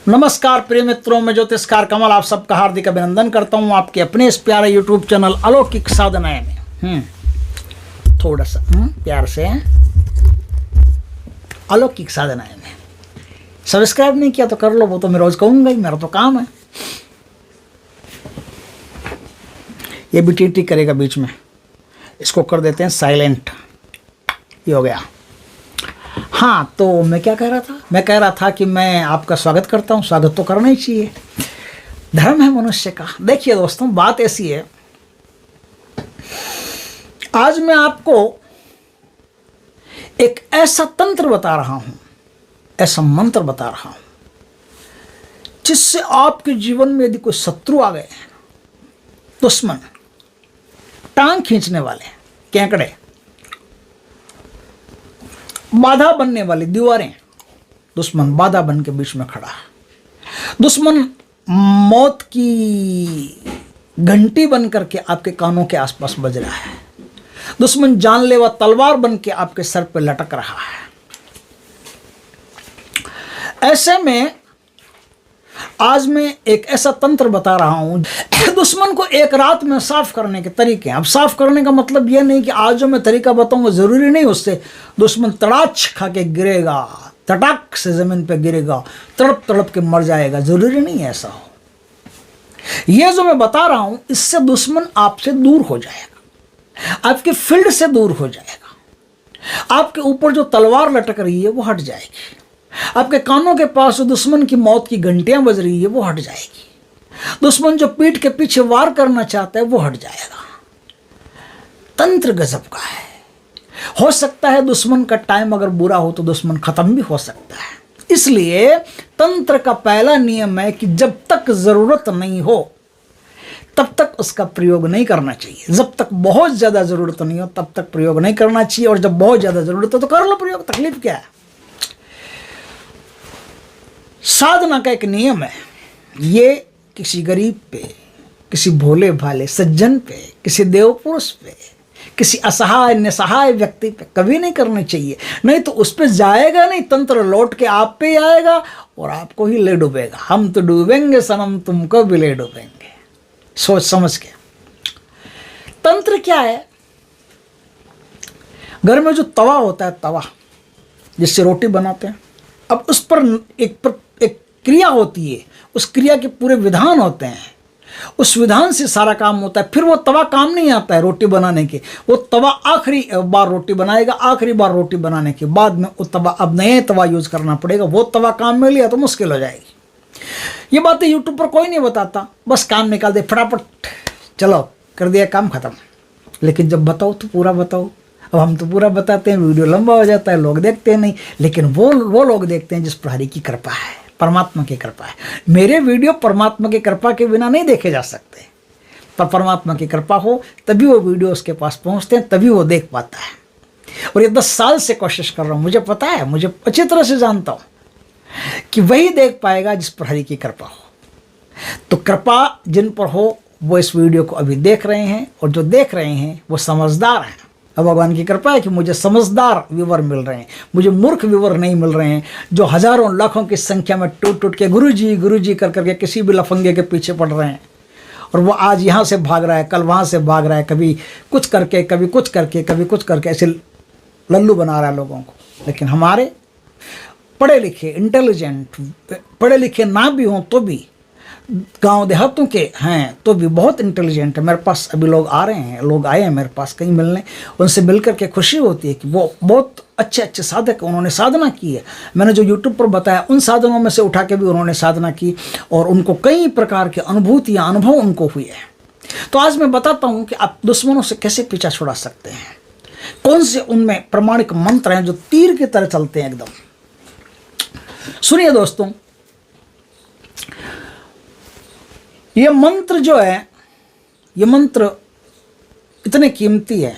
नमस्कार प्रिय मित्रों, मैं ज्योतिषकार कमल आप सबका हार्दिक अभिनंदन करता हूं आपके अपने इस प्यारे यूट्यूब चैनल अलौकिक साधनाएं में। थोड़ा सा प्यार से अलौकिक साधनाएं में सब्सक्राइब नहीं किया तो कर लो, वो तो मैं रोज कहूंगा ही, मेरा तो काम है। ये भी टी करेगा बीच में, इसको कर देते हैं साइलेंट। ये हो गया। हाँ, तो मैं क्या कह रहा था? मैं कह रहा था कि मैं आपका स्वागत करता हूँ। स्वागत तो करना ही चाहिए, धर्म है मनुष्य का। देखिए दोस्तों, बात ऐसी है, आज मैं आपको एक ऐसा तंत्र बता रहा हूं, ऐसा मंत्र बता रहा हूं, जिससे आपके जीवन में यदि कोई शत्रु आ गए, दुश्मन, टांग खींचने वाले, केकड़े, बाधा बनने वाली दीवारें, दुश्मन बाधा बन के बीच में खड़ा है, दुश्मन मौत की घंटी बन करके आपके कानों के आसपास बज रहा है, दुश्मन जानलेवा तलवार बन के आपके सर पे लटक रहा है। ऐसे में आज मैं एक ऐसा तंत्र बता रहा हूं, दुश्मन को एक रात में साफ करने के तरीके। अब साफ करने का मतलब यह नहीं कि आज जो मैं तरीका बताऊंगा जरूरी नहीं उससे दुश्मन तड़ाच खा के गिरेगा, तटाक से जमीन पे गिरेगा, तड़प तड़प के मर जाएगा, जरूरी नहीं है ऐसा हो। यह जो मैं बता रहा हूं, इससे दुश्मन आपसे दूर हो जाएगा, आपके फील्ड से दूर हो जाएगा, आपके ऊपर जो तलवार लटक रही है वो हट जाएगी, आपके कानों के पास जो दुश्मन की मौत की घंटियां बज रही है वो हट जाएगी, दुश्मन जो पीठ के पीछे वार करना चाहता है वो हट जाएगा। तंत्र गजब का है। हो सकता है दुश्मन का टाइम अगर बुरा हो तो दुश्मन खत्म भी हो सकता है। इसलिए तंत्र का पहला नियम है कि जब तक जरूरत नहीं हो तब तक उसका प्रयोग नहीं करना चाहिए। जब तक बहुत ज्यादा जरूरत नहीं हो तब तक प्रयोग नहीं करना चाहिए, और जब बहुत ज्यादा जरूरत हो तो कर लो प्रयोग, तकलीफ क्या है। साधना का एक नियम है, ये किसी गरीब पे, किसी भोले भाले सज्जन पे, किसी देव पुरुष पे, किसी असहाय निसहाय व्यक्ति पे कभी नहीं करनी चाहिए, नहीं तो उस पे जाएगा नहीं, तंत्र लौट के आप पे आएगा और आपको ही ले डूबेगा। हम तो डूबेंगे सनम, तुमको भी ले डूबेंगे। सोच समझ के। तंत्र क्या है? घर में जो तवा होता है, तवा जिससे रोटी बनाते हैं, अब उस पर एक क्रिया होती है, उस क्रिया के पूरे विधान होते हैं, उस विधान से सारा काम होता है। फिर वो तवा काम नहीं आता है रोटी बनाने के, वो तवा आखिरी बार रोटी बनाएगा, आखिरी बार रोटी बनाने के बाद में वो तवा, अब नए तवा यूज करना पड़ेगा। वो तवा काम में लिया तो मुश्किल हो जाएगी। ये बातें यूट्यूब पर कोई नहीं बताता, बस काम निकाल दे फटाफट, चलो कर दिया काम खत्म। लेकिन जब बताओ तो पूरा बताओ। अब हम तो पूरा बताते हैं, वीडियो लंबा हो जाता है, लोग देखते हैं नहीं, लेकिन वो लोग देखते हैं जिस पर हरि की कृपा है, परमात्मा की कृपा है। मेरे वीडियो परमात्मा की कृपा के बिना नहीं देखे जा सकते, पर परमात्मा की कृपा हो तभी वो वीडियो उसके पास पहुंचते हैं, तभी वो देख पाता है। और ये 10 साल से कोशिश कर रहा हूं, मुझे पता है, मुझे अच्छी तरह से जानता हूं कि वही देख पाएगा जिस पर हरि की कृपा हो। तो कृपा जिन पर हो वो इस वीडियो को अभी देख रहे हैं, और जो देख रहे हैं वो समझदार हैं। अब भगवान की कृपा है कि मुझे समझदार व्यूवर मिल रहे हैं, मुझे मूर्ख व्यूवर नहीं मिल रहे हैं, जो हजारों लाखों की संख्या में टूट के गुरुजी कर करके किसी भी लफंगे के पीछे पड़ रहे हैं। और वो आज यहाँ से भाग रहा है, कल वहाँ से भाग रहा है, कभी कुछ करके, कभी कुछ करके, कभी कुछ करके, ऐसे लल्लू बना रहा है लोगों को। लेकिन हमारे पढ़े लिखे, इंटेलिजेंट, पढ़े लिखे ना भी हों तो भी, गांव देहातों के हैं तो भी बहुत इंटेलिजेंट है। मेरे पास अभी लोग आ रहे हैं, लोग आए हैं मेरे पास कहीं मिलने, उनसे मिलकर के खुशी होती है कि वो बहुत अच्छे अच्छे साधक, उन्होंने साधना की है। मैंने जो यूट्यूब पर बताया उन साधनों में से उठा के भी उन्होंने साधना की, और उनको कई प्रकार की अनुभूतियाँ, अनुभव उनको हुए हैं। तो आज मैं बताता हूँ कि आप दुश्मनों से कैसे पीछा छुड़ा सकते हैं, कौन से उनमें प्रमाणिक मंत्र हैं जो तीर की तरह चलते हैं एकदम। सुनिए दोस्तों, ये मंत्र जो है, ये मंत्र इतने कीमती है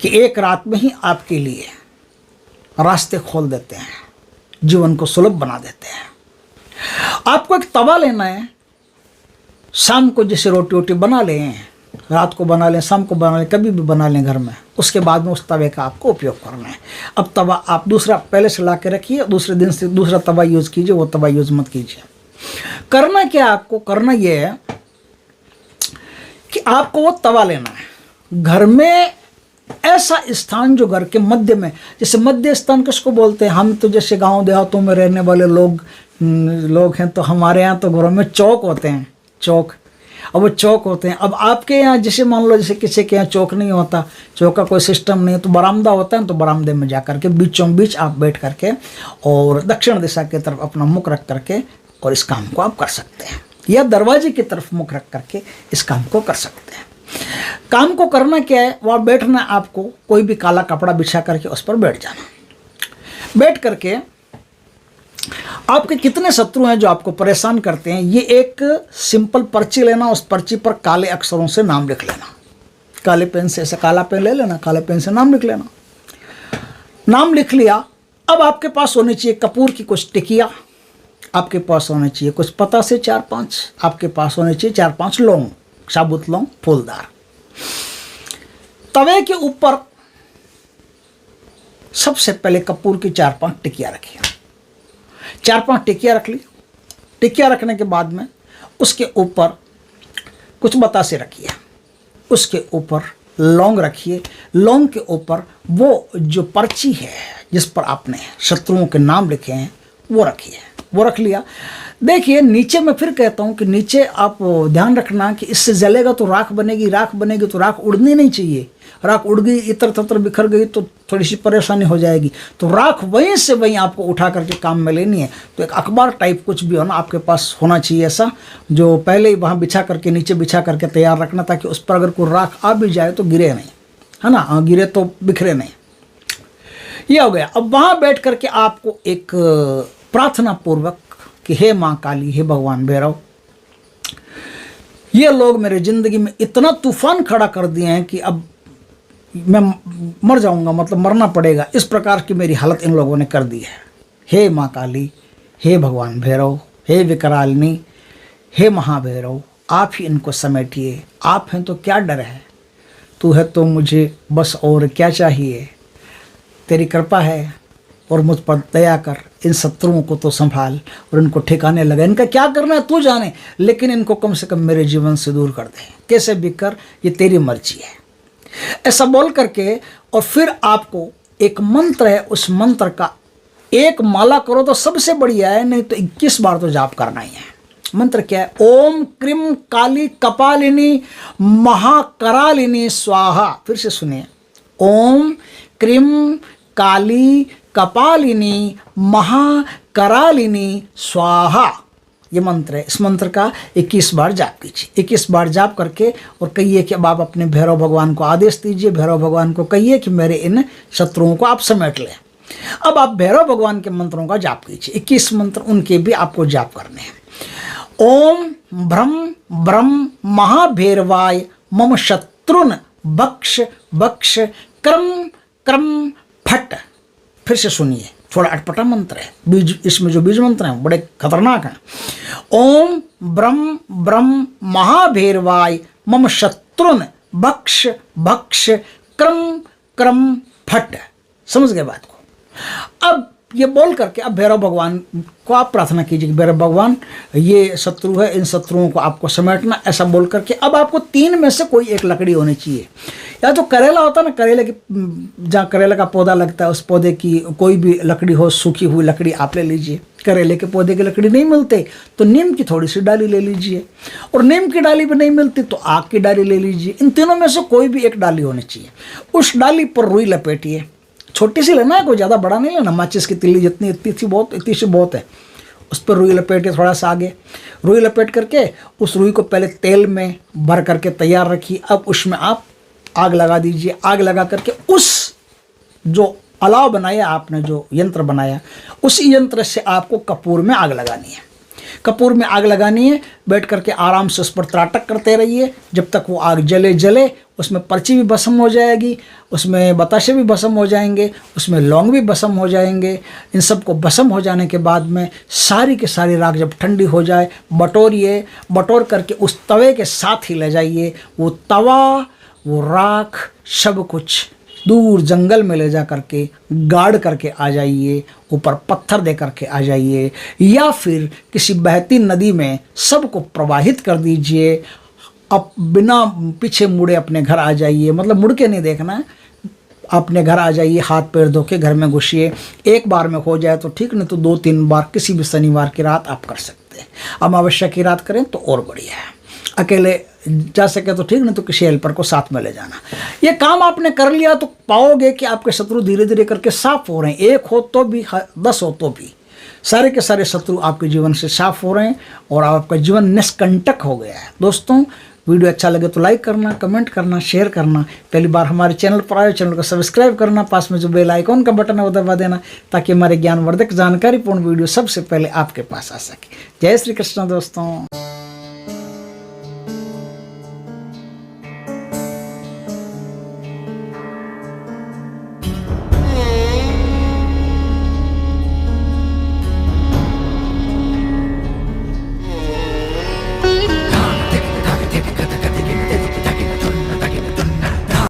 कि एक रात में ही आपके लिए रास्ते खोल देते हैं, जीवन को सुलभ बना देते हैं। आपको एक तवा लेना है, शाम को जैसे रोटी बना लें रात को बना लें, शाम को बना लें, कभी भी बना लें घर में। उसके बाद में उस तवे का आपको उपयोग करना है। अब तवा आप दूसरा पहले से ला के रखिए, दूसरे दिन से दूसरा तवा यूज़ कीजिए, वो तवा यूज़ मत कीजिए। करना क्या आपको, करना ये है कि आपको वो तवा लेना है। घर में ऐसा स्थान जो घर के मध्य में, जैसे मध्य स्थान किसको बोलते हैं, हम तो जैसे गांव देहातों में रहने वाले लोग हैं, तो हमारे यहाँ तो घरों में चौक होते हैं, चौक। अब वो चौक होते हैं। अब आपके यहाँ जैसे मान लो जैसे किसी के यहाँ चौक नहीं होता, चौक का कोई सिस्टम नहीं है, तो बरामदा होता है, तो बरामदे में जा करके बीचों बीच आप बैठ करके और दक्षिण दिशा की तरफ अपना मुख रख करके और इस काम को आप कर सकते हैं, या दरवाजे की तरफ मुख रख करके इस काम को कर सकते हैं। काम को करना क्या है, वहाँ बैठना, आपको कोई भी काला कपड़ा बिछा करके उस पर बैठ जाना। बैठ करके आपके कितने शत्रु हैं जो आपको परेशान करते हैं, ये एक सिंपल पर्ची लेना, उस पर्ची पर काले अक्षरों से नाम लिख लेना। काले पेन से, ऐसे काला पेन ले लेना, काले पेन से नाम लिख लेना। नाम लिख लिया। अब आपके पास होनी चाहिए कपूर की कुछ टिकिया, आपके पास होने चाहिए कुछ पता से 4-5, आपके पास होने चाहिए 4-5 लौंग, साबुत लौंग फूलदार। तवे के ऊपर सबसे पहले कपूर की 4-5 टिकिया रखिए। 4-5 टिकिया रख ली। टिकिया रखने के बाद में उसके ऊपर कुछ बतासे रखिए, उसके ऊपर लौंग रखिए। लौंग के ऊपर वो जो पर्ची है जिस पर आपने शत्रुओं के नाम लिखे हैं वो रखिए। वो रख लिया। देखिए नीचे मैं फिर कहता हूँ कि नीचे आप ध्यान रखना कि इससे जलेगा तो राख बनेगी, राख बनेगी तो राख उड़नी नहीं चाहिए। राख उड़ गई, इतर ततर बिखर गई तो थोड़ी सी परेशानी हो जाएगी। तो राख वहीं से वहीं आपको उठा करके काम में लेनी है। तो एक अखबार टाइप कुछ भी हो ना आपके पास होना चाहिए ऐसा, जो पहले ही वहाँ बिछा करके, नीचे बिछा करके तैयार रखना, ताकि उस पर अगर कोई राख आ भी जाए तो गिरे नहीं, है ना, गिरे तो बिखरे नहीं। ये हो गया। अब वहाँ बैठ करके आपको एक प्रार्थना पूर्वक कि हे माँ काली, हे भगवान भैरव, ये लोग मेरे जिंदगी में इतना तूफान खड़ा कर दिए हैं कि अब मैं मर जाऊंगा, मतलब मरना पड़ेगा, इस प्रकार की मेरी हालत इन लोगों ने कर दी है। हे माँ काली, हे भगवान भैरव, हे विकरालिनी, हे महाभैरव, आप ही इनको समेटिए। आप हैं तो क्या डर है, तू है तो मुझे बस और क्या चाहिए। तेरी कृपा है और मुझ पर दया कर, इन शत्रुओं को तो संभाल और इनको ठिकाने लगा। इनका क्या करना है तू जाने, लेकिन इनको कम से कम मेरे जीवन से दूर कर दे, कैसे भी कर, ये तेरी मर्जी है। ऐसा बोल करके और फिर आपको एक मंत्र है, उस मंत्र का एक माला करो तो सबसे बढ़िया है, नहीं तो 21 बार तो जाप करना ही है। मंत्र क्या है? ओम क्रीम काली कपालिनी महाकरालिनी स्वाहा। फिर से सुनिए, ओम क्रीम काली कपालिनी महाकरालिनी स्वाहा, ये मंत्र है। इस मंत्र का 21 बार जाप कीजिए। 21 बार जाप करके और कहिए कि अब आप अपने भैरव भगवान को आदेश दीजिए, भैरव भगवान को कहिए कि मेरे इन शत्रुओं को आप समेट लें। अब आप भैरव भगवान के मंत्रों का जाप कीजिए। 21 मंत्र उनके भी आपको जाप करने हैं। ओम भ्रम ब्रह्म महाभैरवाय मम शत्रुन बक्ष बक्ष क्रम क्रम फट। फिर से सुनिए, थोड़ा अटपटा मंत्र है, बीज, इसमें जो बीज मंत्र हैं बड़े खतरनाक हैं। ओम ब्रह्म ब्रह्म महाभैरवाय मम शत्रुन बक्ष बक्ष क्रम क्रम फट। समझ गए बात को? अब ये बोल करके अब भैरव भगवान को आप प्रार्थना कीजिए कि भैरव भगवान, ये शत्रु है, इन शत्रुओं को आपको समेटना। ऐसा बोल करके अब आपको 3 में से कोई एक लकड़ी होनी चाहिए। या तो करेला होता है ना, करेले की, जहाँ करेले का पौधा लगता है उस पौधे की कोई भी लकड़ी हो, सूखी हुई लकड़ी आप ले लीजिए। करेले के पौधे की लकड़ी नहीं मिलते तो नीम की थोड़ी सी डाली ले लीजिए, और नीम की डाली भी नहीं मिलती तो आग की डाली ले लीजिए। इन तीनों में से कोई भी एक डाली होनी चाहिए। उस डाली पर रुई लपेटिए, छोटी सी लेना है, कोई ज़्यादा बड़ा नहीं लेना, माचिस की तिल्ली जितनी, इतनी सी बहुत है। उस पर रुई लपेटिए, थोड़ा सा आगे रुई लपेट करके उस रुई को पहले तेल में भर करके तैयार रखिए। अब उसमें आप आग लगा दीजिए। आग लगा करके उस जो अलाव बनाया आपने, जो यंत्र बनाया, उस यंत्र से आपको कपूर में आग लगानी है। कपूर में आग लगानी है, बैठ करके आराम से उस पर त्राटक करते रहिए जब तक वो आग जले जले। उसमें पर्ची भी भस्म हो जाएगी, उसमें बताशे भी भस्म हो जाएंगे, उसमें लौंग भी भस्म हो जाएंगे। इन सब को भस्म हो जाने के बाद में सारी की सारी राख जब ठंडी हो जाए बटोरिए, बटोर करके उस तवे के साथ ही ले जाइए। वो तवा, वो राख, सब कुछ दूर जंगल में ले जा करके गाड़ करके आ जाइए, ऊपर पत्थर दे करके आ जाइए, या फिर किसी बहती नदी में सबको प्रवाहित कर दीजिए। अब बिना पीछे मुड़े अपने घर आ जाइए, मतलब मुड़ के नहीं देखना है, अपने घर आ जाइए, हाथ पैर धो के घर में घुसिए। एक बार में हो जाए तो ठीक, नहीं तो 2-3 बार किसी भी शनिवार की रात आप कर सकते हैं। अमावस्या की रात करें तो और बढ़िया है। अकेले जा सके तो ठीक, नहीं तो किसी हेल्पर को साथ में ले जाना। ये काम आपने कर लिया तो पाओगे कि आपके शत्रु धीरे धीरे करके साफ हो रहे हैं। 1 हो तो भी, 10 हो तो भी, सारे के सारे शत्रु आपके जीवन से साफ हो रहे हैं और आपका जीवन निष्कंटक हो गया है। दोस्तों, वीडियो अच्छा लगे तो लाइक करना, कमेंट करना, शेयर करना। पहली बार हमारे चैनल पर आए, चैनल को सब्सक्राइब करना, पास में जो बेल आइकॉन का बटन है वो दबा देना, ताकि हमारे ज्ञानवर्धक जानकारीपूर्ण वीडियो सबसे पहले आपके पास आ सके। जय श्री कृष्ण दोस्तों।